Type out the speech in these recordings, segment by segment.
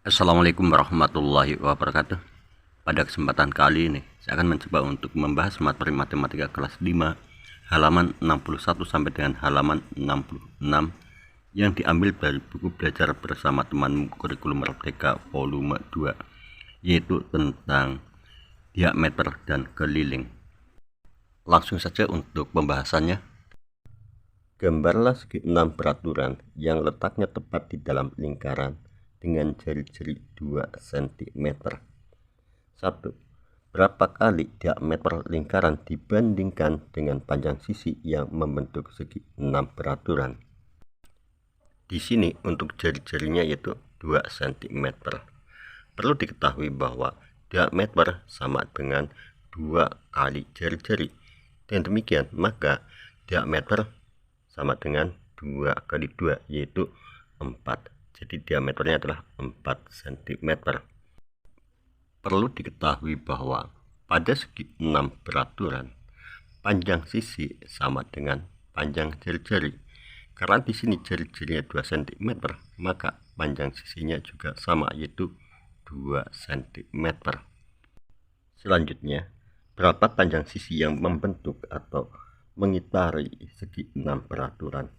Assalamualaikum warahmatullahi wabarakatuh. Pada kesempatan kali ini saya akan mencoba untuk membahas materi matematika kelas 5 halaman 61 sampai dengan halaman 66 yang diambil dari buku belajar bersama temanmu kurikulum Merdeka volume 2, yaitu tentang diameter dan keliling. Langsung saja untuk pembahasannya. Gambarlah segi 6 peraturan yang letaknya tepat di dalam lingkaran dengan jari-jari 2 cm. 1. Berapa kali diameter lingkaran dibandingkan dengan panjang sisi yang membentuk segi 6 peraturan? Di sini untuk jari-jarinya yaitu 2 cm. Perlu diketahui bahwa diameter sama dengan 2 kali jari-jari. Dan demikian maka diameter sama dengan 2 kali 2 yaitu 4. Jadi diameternya adalah 4 cm. Perlu diketahui bahwa pada segi 6 peraturan, panjang sisi sama dengan panjang jari-jari. Karena di sini jari-jarinya 2 cm, maka panjang sisinya juga sama yaitu 2 cm. Selanjutnya, berapa panjang sisi yang membentuk atau mengitari segi 6 peraturan?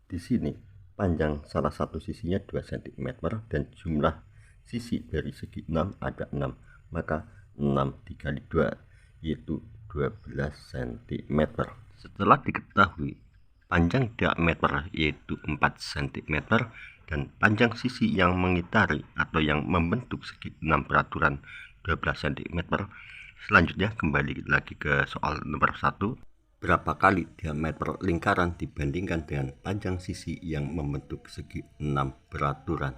Di sini panjang salah satu sisinya 2 cm dan jumlah sisi dari segi 6 ada 6, maka 6 dikali 2 yaitu 12 cm. Setelah diketahui panjang diameter yaitu 4 cm dan panjang sisi yang mengitari atau yang membentuk segi 6 peraturan 12 cm, selanjutnya kembali lagi ke soal nomor 1. Berapa kali diameter lingkaran dibandingkan dengan panjang sisi yang membentuk segi 6 peraturan?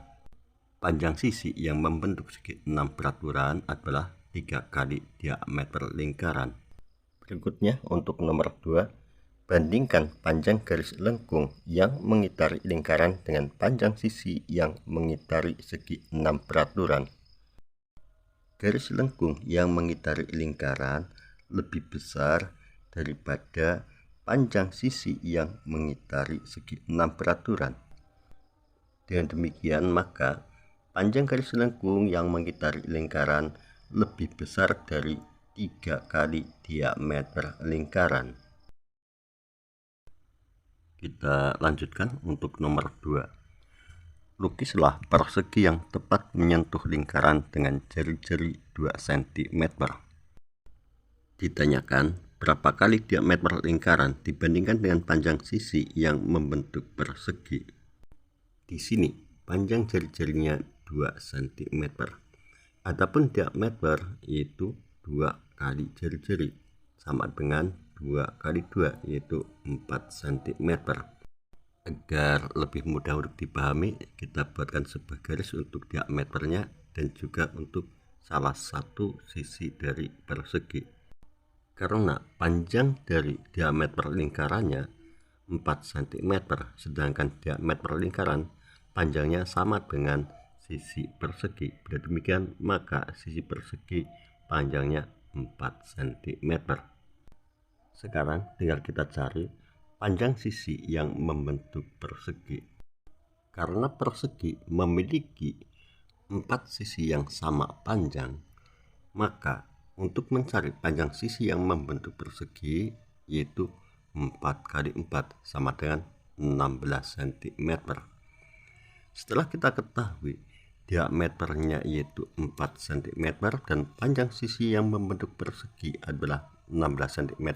Panjang sisi yang membentuk segi 6 peraturan adalah 3 kali diameter lingkaran. Berikutnya untuk nomor 2, bandingkan panjang garis lengkung yang mengitari lingkaran dengan panjang sisi yang mengitari segi 6 peraturan. Garis lengkung yang mengitari lingkaran lebih besar daripada panjang sisi yang mengitari segi 6 peraturan. Dengan demikian maka panjang garis lengkung yang mengitari lingkaran lebih besar dari 3 kali diameter lingkaran. Kita lanjutkan untuk nomor 2. Lukislah persegi yang tepat menyentuh lingkaran dengan jari-jari 2 cm. Ditanyakan berapa kali diameter lingkaran dibandingkan dengan panjang sisi yang membentuk persegi. Di sini panjang jari-jarinya 2 cm. Adapun diameter yaitu 2 kali jari-jari sama dengan 2 kali 2 yaitu 4 cm. Agar lebih mudah untuk dipahami, kita buatkan sebuah garis untuk diameternya dan juga untuk salah satu sisi dari persegi. Karena panjang dari diameter lingkarannya 4 cm, sedangkan diameter lingkaran panjangnya sama dengan sisi persegi. Bila demikian, maka sisi persegi panjangnya 4 cm. Sekarang tinggal kita cari panjang sisi yang membentuk persegi. Karena persegi memiliki 4 sisi yang sama panjang, maka untuk mencari panjang sisi yang membentuk persegi yaitu 4 kali 4 sama dengan 16 cm. Setelah kita ketahui diameternya yaitu 4 cm dan panjang sisi yang membentuk persegi adalah 16 cm,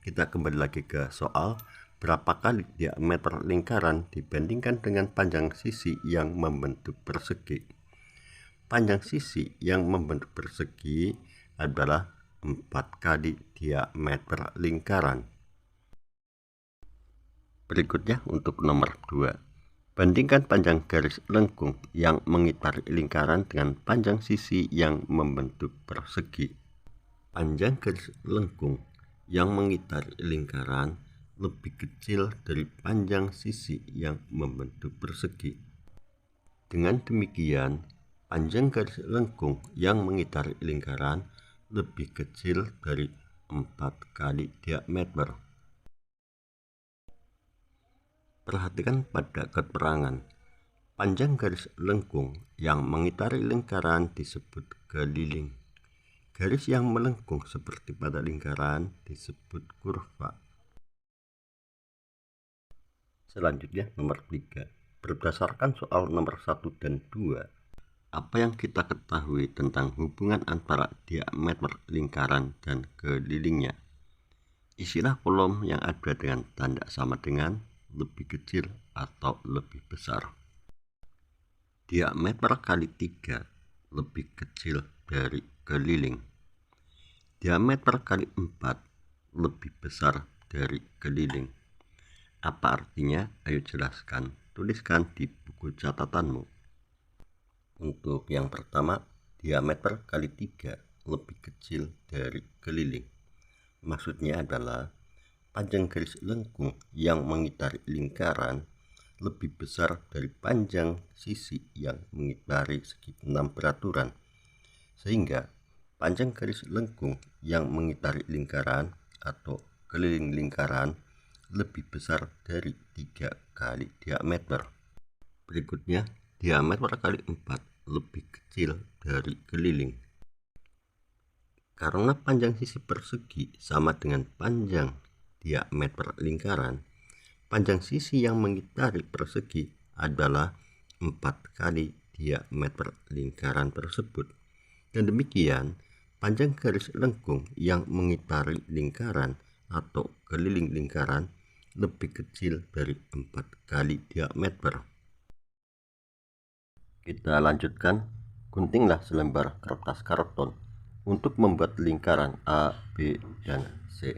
kita kembali lagi ke soal berapa kali diameter lingkaran dibandingkan dengan panjang sisi yang membentuk persegi. Panjang sisi yang membentuk persegi adalah 4 kali diameter lingkaran. Berikutnya untuk nomor 2. Bandingkan panjang garis lengkung yang mengitari lingkaran dengan panjang sisi yang membentuk persegi. Panjang garis lengkung yang mengitari lingkaran lebih kecil dari panjang sisi yang membentuk persegi. Dengan demikian, panjang garis lengkung yang mengitari lingkaran lebih kecil dari 4 kali diameter. Perhatikan pada keterangan. Panjang garis lengkung yang mengitari lingkaran disebut keliling. Garis yang melengkung seperti pada lingkaran disebut kurva. Selanjutnya nomor 3. Berdasarkan soal nomor 1 dan 2, apa yang kita ketahui tentang hubungan antara diameter lingkaran dan kelilingnya? Isilah kolom yang ada dengan tanda sama dengan, lebih kecil, atau lebih besar. Diameter kali 3 lebih kecil dari keliling. Diameter kali 4 lebih besar dari keliling. Apa artinya? Ayo jelaskan. Tuliskan di buku catatanmu. Untuk yang pertama, diameter kali 3 lebih kecil dari keliling. Maksudnya adalah panjang garis lengkung yang mengitari lingkaran lebih besar dari panjang sisi yang mengitari segi 6 beraturan. Sehingga panjang garis lengkung yang mengitari lingkaran atau keliling lingkaran lebih besar dari 3 kali diameter. Berikutnya, diameter kali 4 lebih kecil dari keliling. Karena panjang sisi persegi sama dengan panjang diameter lingkaran, panjang sisi yang mengitari persegi adalah 4 kali diameter lingkaran tersebut. Dan demikian, panjang garis lengkung yang mengitari lingkaran atau keliling lingkaran lebih kecil dari 4 kali diameter. Kita lanjutkan. Guntinglah selembar kertas karton untuk membuat lingkaran A, B, dan C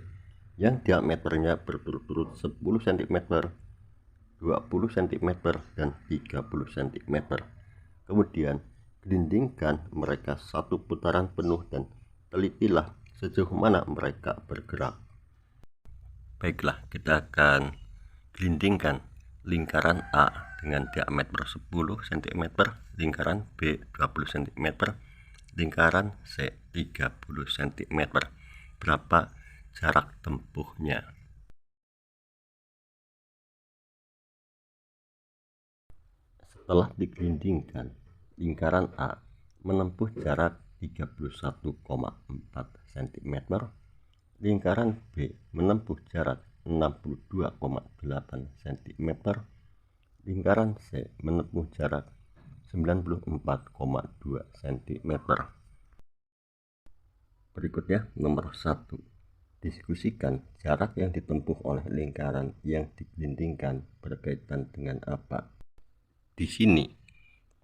yang diameternya berturut-turut 10 cm, 20 cm, dan 30 cm. Kemudian, gelindingkan mereka satu putaran penuh dan telitilah sejauh mana mereka bergerak. Baiklah, kita akan gelindingkan lingkaran A dengan diameter 10 cm, lingkaran B 20 cm, lingkaran C 30 cm. Berapa jarak tempuhnya? Setelah digelindingkan, lingkaran A menempuh jarak 31,4 cm, lingkaran B menempuh jarak 62,8 cm, lingkaran C menempuh jarak 94,2 cm. Berikutnya nomor 1. Diskusikan jarak yang ditempuh oleh lingkaran yang digelindingkan berkaitan dengan apa. Di sini,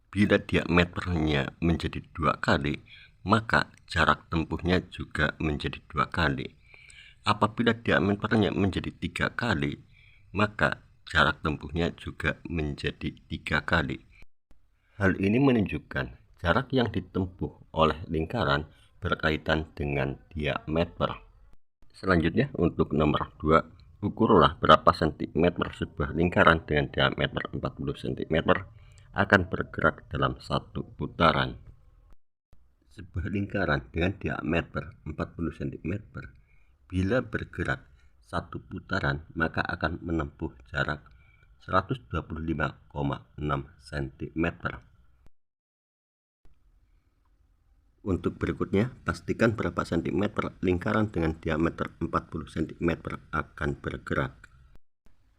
bila diameternya menjadi 2 kali, maka jarak tempuhnya juga menjadi 2 kali. Apabila diameternya menjadi 3 kali, maka jarak tempuhnya juga menjadi 3 kali. Hal ini menunjukkan jarak yang ditempuh oleh lingkaran berkaitan dengan diameter. Selanjutnya untuk nomor 2, ukurlah berapa sentimeter sebuah lingkaran dengan diameter 40 cm akan bergerak dalam satu putaran. Sebuah lingkaran dengan diameter 40 cm bila bergerak satu putaran maka akan menempuh jarak 125,6 cm. Untuk berikutnya, pastikan berapa cm lingkaran dengan diameter 40 cm akan bergerak.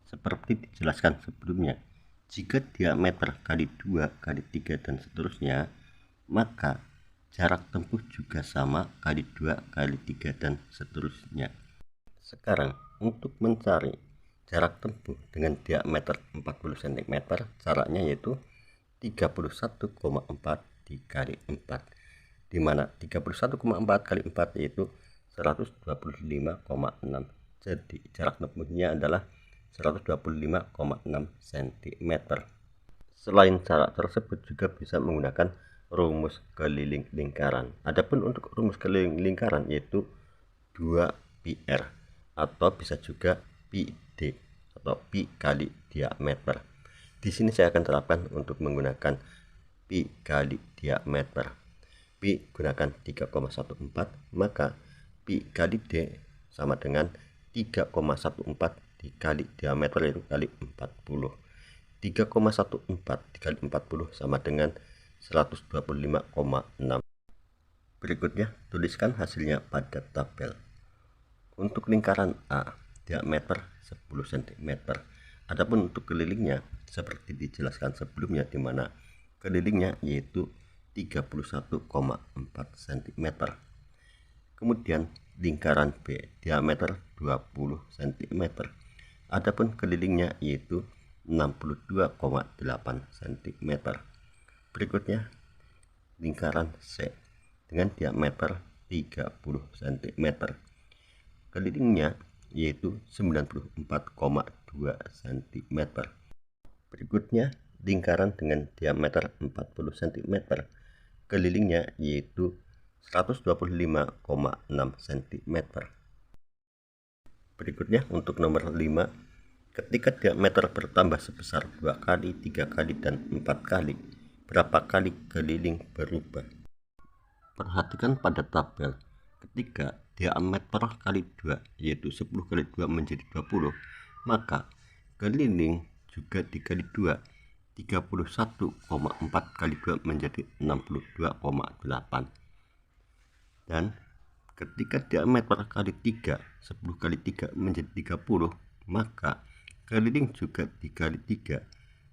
Seperti dijelaskan sebelumnya, jika diameter kali 2 kali 3 dan seterusnya, maka jarak tempuh juga sama kali 2 kali 3 dan seterusnya. Sekarang, untuk mencari jarak tempuh dengan diameter 40 cm, caranya yaitu 31,4 dikali 4, di mana 31,4 kali 4 yaitu 125,6. Jadi jarak tempuhnya adalah 125,6 cm. Selain cara tersebut juga bisa menggunakan rumus keliling lingkaran. Adapun untuk rumus keliling lingkaran yaitu 2πr atau bisa juga πd atau pi kali diameter. Di sini saya akan terapkan untuk menggunakan pi kali diameter. Pi gunakan 3,14, maka pi kali d sama dengan 3,14 dikali diameter itu kali 40. 3,14 dikali 40 sama dengan 125,6. Berikutnya, tuliskan hasilnya pada tabel. Untuk lingkaran A, diameter 10 cm. Adapun untuk kelilingnya, seperti dijelaskan sebelumnya, di mana kelilingnya yaitu 31,4 cm. Kemudian lingkaran B, diameter 20 cm. Adapun kelilingnya yaitu 62,8 cm. Berikutnya lingkaran C dengan diameter 30 cm. Kelilingnya yaitu 94,2 cm. Berikutnya lingkaran dengan diameter 40 cm. Kelilingnya yaitu 125,6 cm. Berikutnya untuk nomor 5, ketika diameter bertambah sebesar 2 kali, 3 kali, dan 4 kali, berapa kali keliling berubah? Perhatikan pada tabel, ketika diameter kali 2 yaitu 10 kali 2 menjadi 20, maka keliling juga dikali 2, 31,4 kali 2 menjadi 62,8. Dan ketika diameter kali 3, 10 kali 3 menjadi 30, maka keliling juga dikali 3,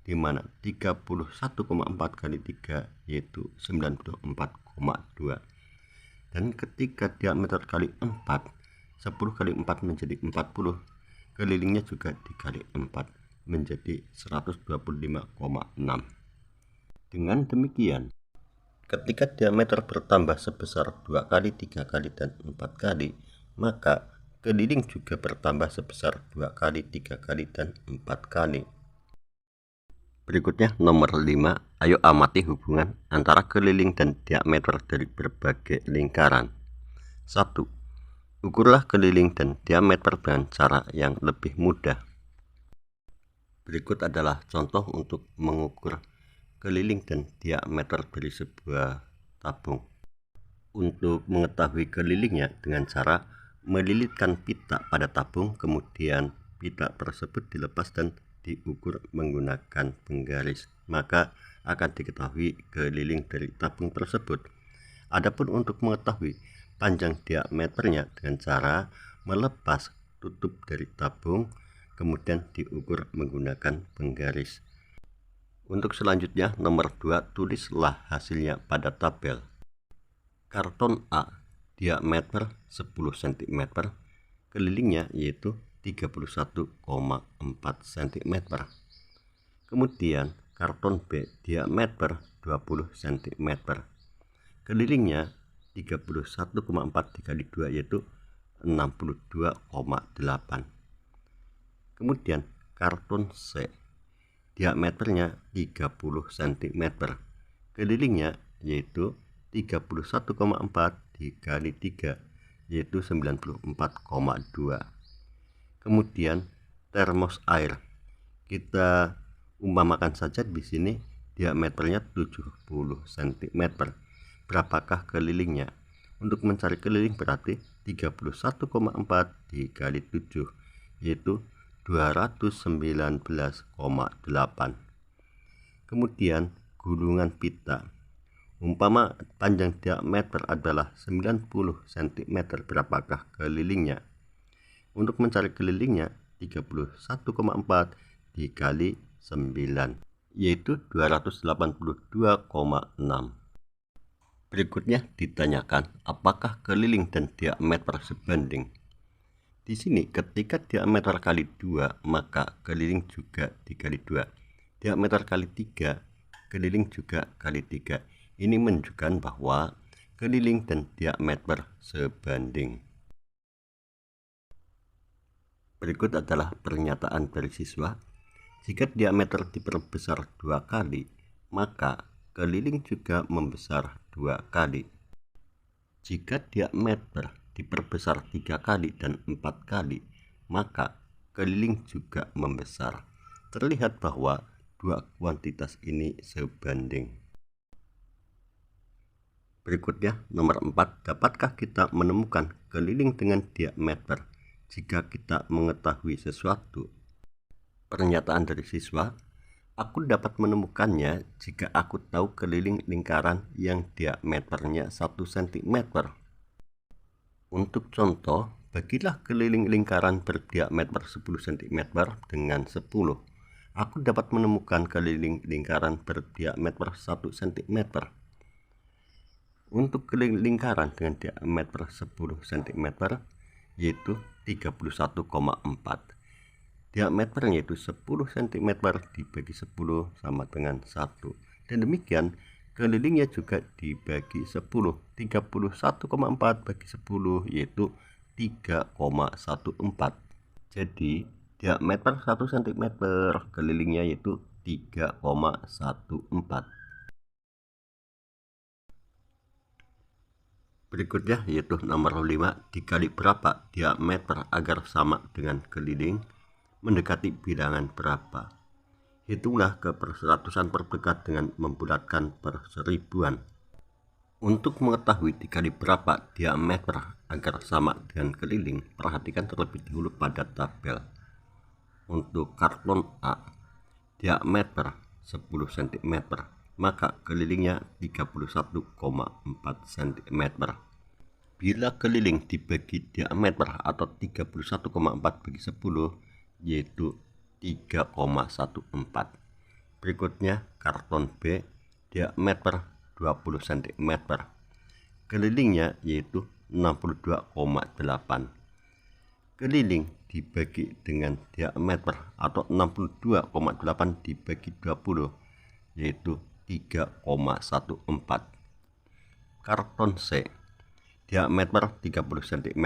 di mana 31,4 kali 3 yaitu 94,2. Dan ketika diameter kali 4, 10 kali 4 menjadi 40, kelilingnya juga dikali 4 menjadi 125,6. Dengan demikian, ketika diameter bertambah sebesar 2 kali, 3 kali, dan 4 kali, maka keliling juga bertambah sebesar 2 kali, 3 kali, dan 4 kali. Berikutnya nomor 5, ayo amati hubungan antara keliling dan diameter dari berbagai lingkaran. 1. Ukurlah keliling dan diameter dengan cara yang lebih mudah. Berikut adalah contoh untuk mengukur keliling dan diameter dari sebuah tabung. Untuk mengetahui kelilingnya dengan cara melilitkan pita pada tabung, kemudian pita tersebut dilepas dan diukur menggunakan penggaris, maka akan diketahui keliling dari tabung tersebut. Adapun untuk mengetahui panjang diameternya dengan cara melepas tutup dari tabung, kemudian diukur menggunakan penggaris. Untuk selanjutnya nomor 2, tulislah hasilnya pada tabel. Karton A, diameter 10 cm, kelilingnya yaitu 31,4 cm. Kemudian karton B, diameter 20 cm, kelilingnya 31,4 dikali 2 yaitu 62,8. Kemudian karton C, diameternya 30 cm, kelilingnya yaitu 31,4 dikali 3 yaitu 94,2. Kemudian termos air, kita umpamakan saja di sini diameternya 70 cm. Berapakah kelilingnya? Untuk mencari keliling berarti 31,4 dikali 7 yaitu 219,8. Kemudian gulungan pita, umpama panjang diameter adalah 90 cm, berapakah kelilingnya? Untuk mencari kelilingnya 31,4 dikali 9 yaitu 282,6. Berikutnya ditanyakan apakah keliling dan diameter sebanding. Di sini ketika diameter kali 2 maka keliling juga dikali 2. Diameter kali 3, keliling juga kali 3. Ini menunjukkan bahwa keliling dan diameter sebanding. Berikut adalah pernyataan dari siswa. Jika diameter diperbesar 2 kali, maka keliling juga membesar 2 kali. Jika diameter diperbesar 3 kali dan 4 kali, maka keliling juga membesar. Terlihat bahwa dua kuantitas ini sebanding. Berikutnya nomor 4, dapatkah kita menemukan keliling dengan diameter jika kita mengetahui sesuatu? Pernyataan dari siswa, Aku dapat menemukannya jika aku tahu keliling lingkaran yang diameternya 1 cm. Untuk contoh, bagilah keliling lingkaran berdiameter 10 cm dengan 10. Aku dapat menemukan keliling lingkaran berdiameter 1 cm. Untuk keliling lingkaran dengan diameter 10 cm yaitu 31,4. Diameternya itu 10 cm dibagi 10 sama dengan 1. Dan demikian kelilingnya juga dibagi 10. 31,4 bagi 10 yaitu 3,14. Jadi diameter 1 cm kelilingnya yaitu 3,14. Berikutnya yaitu nomor 5, dikali berapa diameter agar sama dengan keliling, mendekati bilangan berapa. Hitunglah ke perseratusan terdekat dengan membulatkan per seribuan. Untuk mengetahui dikali berapa diameter agar sama dengan keliling, perhatikan terlebih dahulu pada tabel. Untuk karton A, diameter 10 cm, maka kelilingnya 31,4 cm. Bila keliling dibagi diameter atau 31,4 bagi 10, yaitu 3,14. Berikutnya karton B, diameter 20 cm. Kelilingnya yaitu 62,8. Keliling dibagi dengan diameter atau 62,8 dibagi 20 yaitu 3,14. Karton C, diameter 30 cm,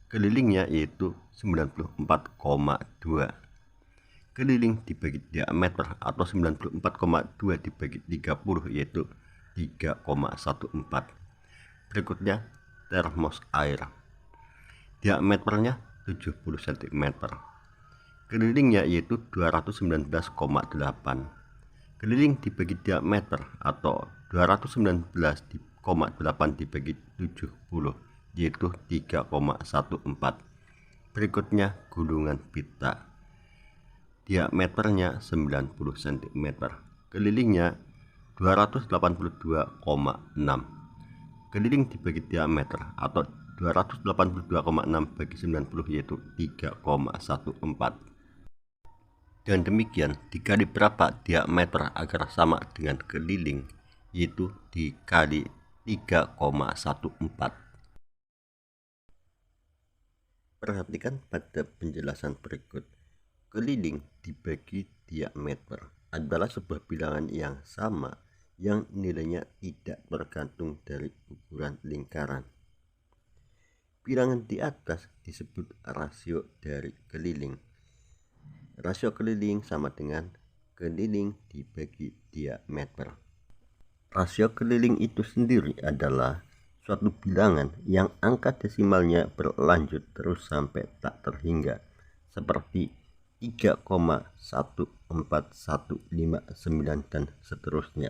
kelilingnya yaitu 94,2. Keliling dibagi diameter atau 94,2 dibagi 30 yaitu 3,14. Berikutnya termos air, diameternya 70 cm, kelilingnya yaitu 219,8. Keliling dibagi diameter atau 219,8 dibagi 70 yaitu 3,14. Berikutnya gulungan pita, diameternya 90 cm, kelilingnya 282,6. Keliling dibagi diameter atau 282,6 bagi 90 yaitu 3,14. Dan demikian dikali berapa diameter agar sama dengan keliling, yaitu dikali 3,14. Perhatikan pada penjelasan berikut. Keliling dibagi diameter adalah sebuah bilangan yang sama yang nilainya tidak tergantung dari ukuran lingkaran. Bilangan di atas disebut rasio dari keliling. Rasio keliling sama dengan keliling dibagi diameter. Rasio keliling itu sendiri adalah suatu bilangan yang angka desimalnya berlanjut terus sampai tak terhingga, seperti 3,14159 dan seterusnya.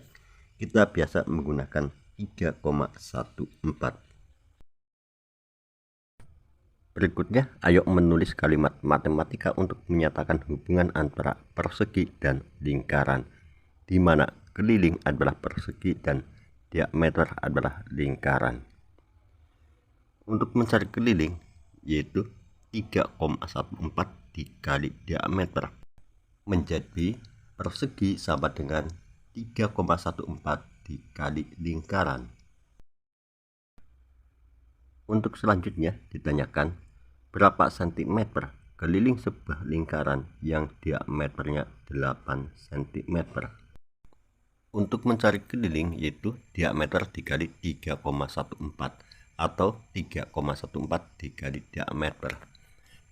Kita biasa menggunakan 3,14. Berikutnya, ayo menulis kalimat matematika untuk menyatakan hubungan antara persegi dan lingkaran, di mana keliling adalah persegi dan diameter adalah lingkaran. Untuk mencari keliling, yaitu 3,14 dikali diameter, menjadi persegi sama dengan 3,14 dikali lingkaran. Untuk selanjutnya ditanyakan berapa cm keliling sebuah lingkaran yang diameternya 8 cm. Untuk mencari keliling yaitu diameter dikali 3,14 atau 3,14 dikali diameter.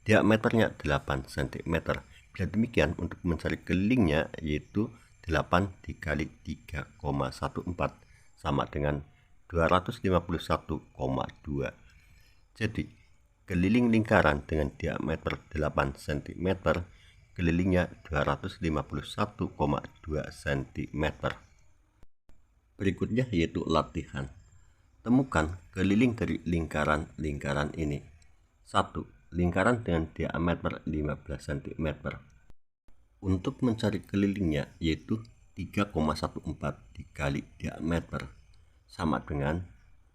Diameternya 8 cm. Bila demikian untuk mencari kelilingnya yaitu 8 dikali 3,14 sama dengan 251,2. Jadi keliling lingkaran dengan diameter 8 cm, kelilingnya 251,2 cm. Berikutnya yaitu latihan. Temukan keliling dari lingkaran-lingkaran ini. 1. Lingkaran dengan diameter 15 cm. Untuk mencari kelilingnya yaitu 3,14 dikali diameter sama dengan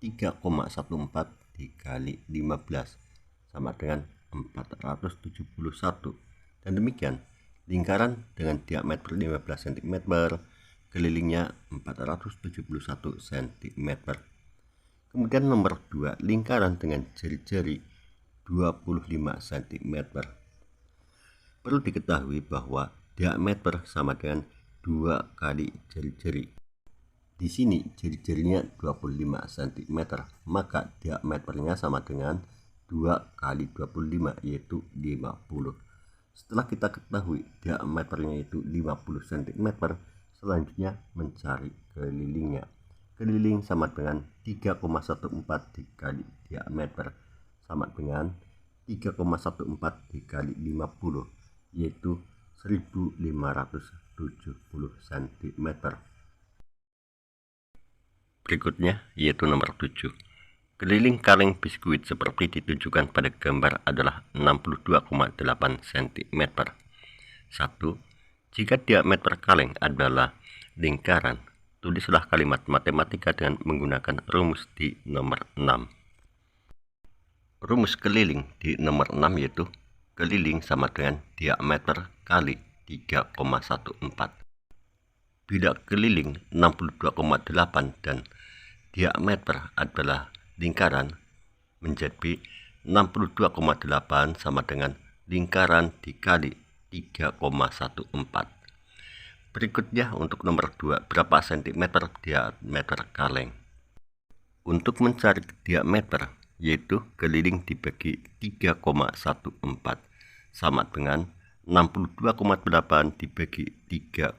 3,14 dikali 15 sama dengan 471. Dan demikian, lingkaran dengan diameter 15 cm, kelilingnya 471 cm. Kemudian nomor 2, lingkaran dengan jari-jari 25 cm. Perlu diketahui bahwa diameter sama dengan 2 kali jari-jari. Di sini jari-jarinya 25 cm, maka diameternya sama dengan 2 kali 25 yaitu 50. Setelah kita ketahui diameternya itu 50 cm, selanjutnya mencari kelilingnya. Keliling sama dengan 3,14 dikali diameter sama dengan 3,14 dikali 50 yaitu 1570 cm. Berikutnya yaitu nomor 7. Keliling kaleng biskuit seperti ditunjukkan pada gambar adalah 62,8 cm. 1. Jika diameter kaleng adalah lingkaran, tulislah kalimat matematika dengan menggunakan rumus di nomor 6. Rumus keliling di nomor 6 yaitu keliling sama dengan diameter kali 3,14. Bila keliling 62,8 dan diameter adalah lingkaran, menjadi 62,8 sama dengan lingkaran dikali 3,14. Berikutnya untuk nomor 2, berapa cm diameter kaleng? Untuk mencari diameter yaitu keliling dibagi 3,14 sama dengan 62,8 dibagi 3,14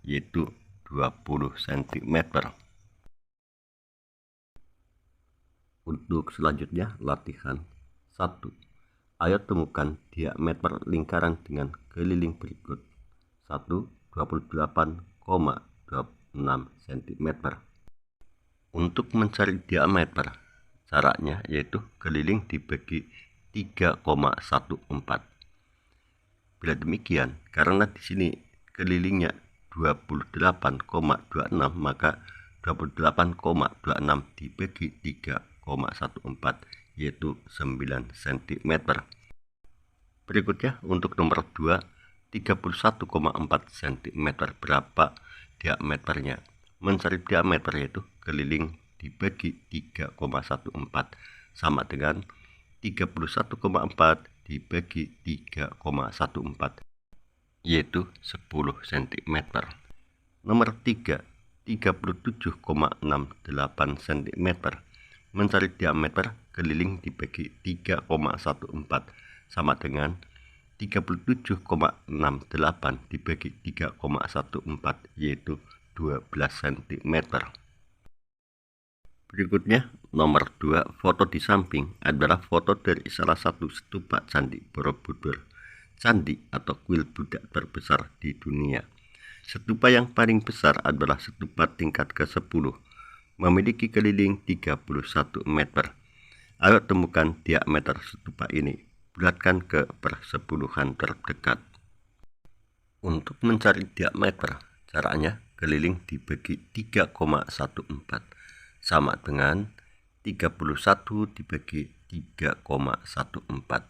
yaitu 20 cm. Untuk selanjutnya latihan 1. Ayo temukan diameter lingkaran dengan keliling berikut. 1. 28,26 cm. Untuk mencari diameter, caranya yaitu keliling dibagi 3,14. Bila demikian, karena di sini kelilingnya 28,26, maka 28,26 dibagi 3,14 yaitu 9 cm. Berikutnya untuk nomor 2, 31,4 cm. Berapa diameternya? Mencari diameter yaitu keliling dibagi 3,14 sama dengan 31,4 dibagi 3,14 yaitu 10 cm. Nomor 3, 37,68 cm. Mencari diameter keliling dibagi 3,14 sama dengan 37,68 dibagi 3,14 yaitu 12 cm. Berikutnya nomor 2, foto di samping adalah foto dari salah satu stupa Candi Borobudur, candi atau kuil Buddha terbesar di dunia. Stupa yang paling besar adalah stupa tingkat ke-10, memiliki keliling 31 meter. Ayo temukan diameter stupa ini, bulatkan ke persepuluhan terdekat. Untuk mencari diameter, caranya keliling dibagi 3,14 sama dengan 31 dibagi 3,14.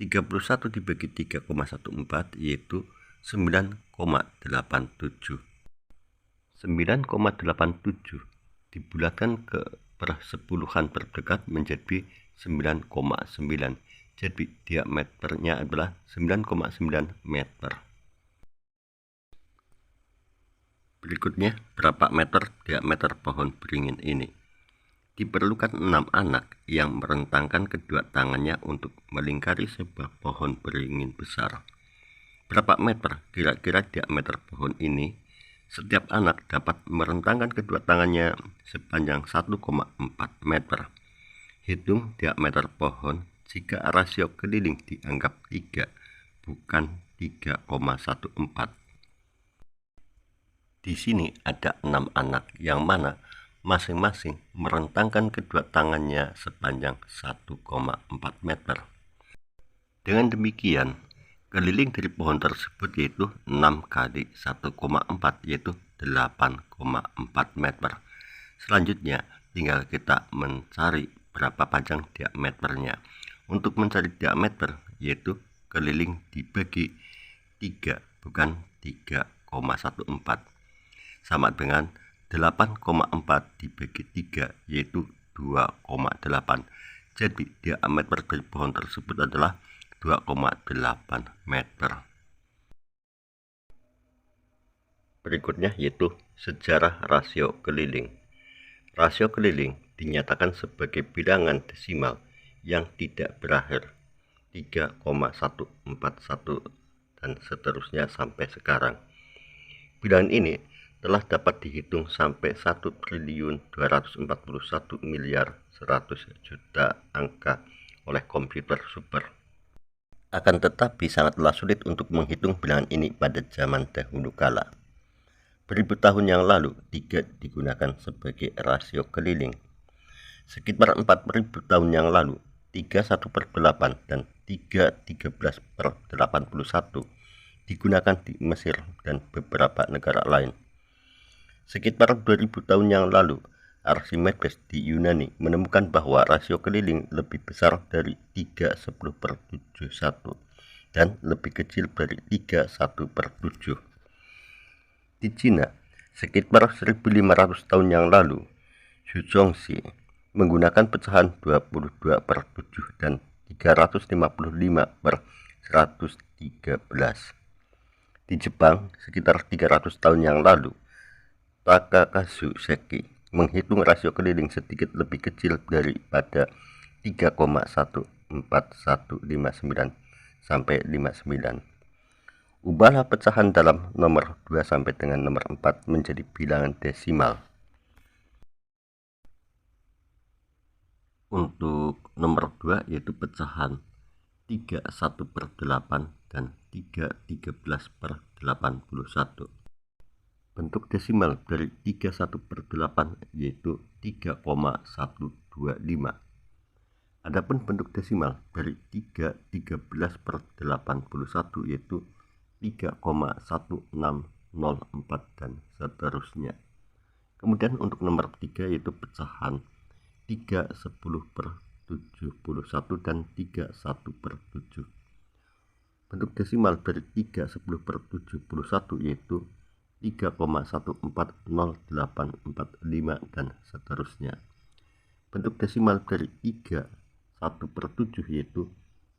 31 dibagi 3,14 yaitu 9,87. 9,87 dibulatkan ke persepuluhan terdekat menjadi 9,9. Jadi diameternya adalah 9,9 meter. Berikutnya, berapa meter diameter pohon beringin ini? Diperlukan 6 anak yang merentangkan kedua tangannya untuk melingkari sebuah pohon beringin besar. Berapa meter kira-kira diameter pohon ini? Setiap anak dapat merentangkan kedua tangannya sepanjang 1,4 meter. Hitung diameter pohon jika rasio keliling dianggap 3, bukan 3,14. Di sini ada 6 anak yang mana masing-masing merentangkan kedua tangannya sepanjang 1,4 meter. Dengan demikian, Keliling dari pohon tersebut yaitu 6 kali 1,4 yaitu 8,4 meter. Selanjutnya tinggal kita mencari berapa panjang diameternya. Untuk mencari diameter yaitu keliling dibagi 3 bukan 3,14 sama dengan 8,4 dibagi 3 yaitu 2,8. Jadi diameter dari pohon tersebut adalah 2,8 meter. Berikutnya yaitu sejarah rasio keliling. Rasio keliling dinyatakan sebagai bilangan desimal yang tidak berakhir 3,141 dan seterusnya sampai sekarang. Bilangan ini telah dapat dihitung sampai 1.241.100.000.000 angka oleh komputer super. Akan tetapi sangatlah sulit untuk menghitung bilangan ini pada zaman dahulu kala. Beribu tahun yang lalu 3 digunakan sebagai rasio keliling. Sekitar 4.000 tahun yang lalu 3 1/8 dan 3 13/81 digunakan di Mesir dan beberapa negara lain. Sekitar 2000 tahun yang lalu Archimedes di Yunani menemukan bahwa rasio keliling lebih besar dari 3 10/71 dan lebih kecil dari 3 1/7. Di Cina, sekitar 1500 tahun yang lalu, Xu Zhongxi menggunakan pecahan 22/7 dan 355/113. Di Jepang, sekitar 300 tahun yang lalu, Takahashi Seki menghitung rasio keliling sedikit lebih kecil daripada 3,14159 sampai 59. Ubahlah pecahan dalam nomor 2 sampai dengan nomor 4 menjadi bilangan desimal. Untuk nomor 2 yaitu pecahan 3 1/8 dan 3 13/81. Bentuk desimal dari 3 1/8 yaitu 3,125. Adapun bentuk desimal dari 3 13/81 yaitu 3,1604 dan seterusnya. Kemudian untuk nomor 3 yaitu pecahan 3 10/71 dan 3 1/7. Bentuk desimal dari 3 10/71 yaitu 3,140845 dan seterusnya. Bentuk desimal dari 3 1/7 yaitu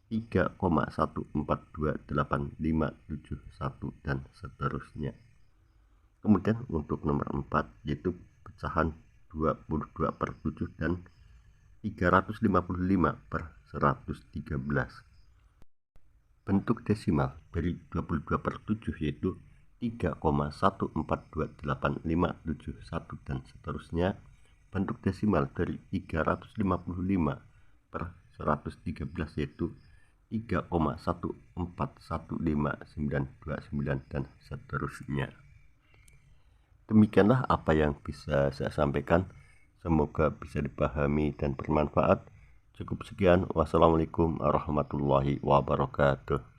3,142851 dan seterusnya. Kemudian untuk nomor 4 yaitu pecahan 22/7 dan 355/113. Bentuk desimal dari 22/7 yaitu 3,142851 dan seterusnya. Bentuk desimal dari 355/113 yaitu 3,141599 dan seterusnya. Demikianlah apa yang bisa saya sampaikan. Semoga bisa dipahami dan bermanfaat. Cukup sekian. Wassalamualaikum warahmatullahi wabarakatuh.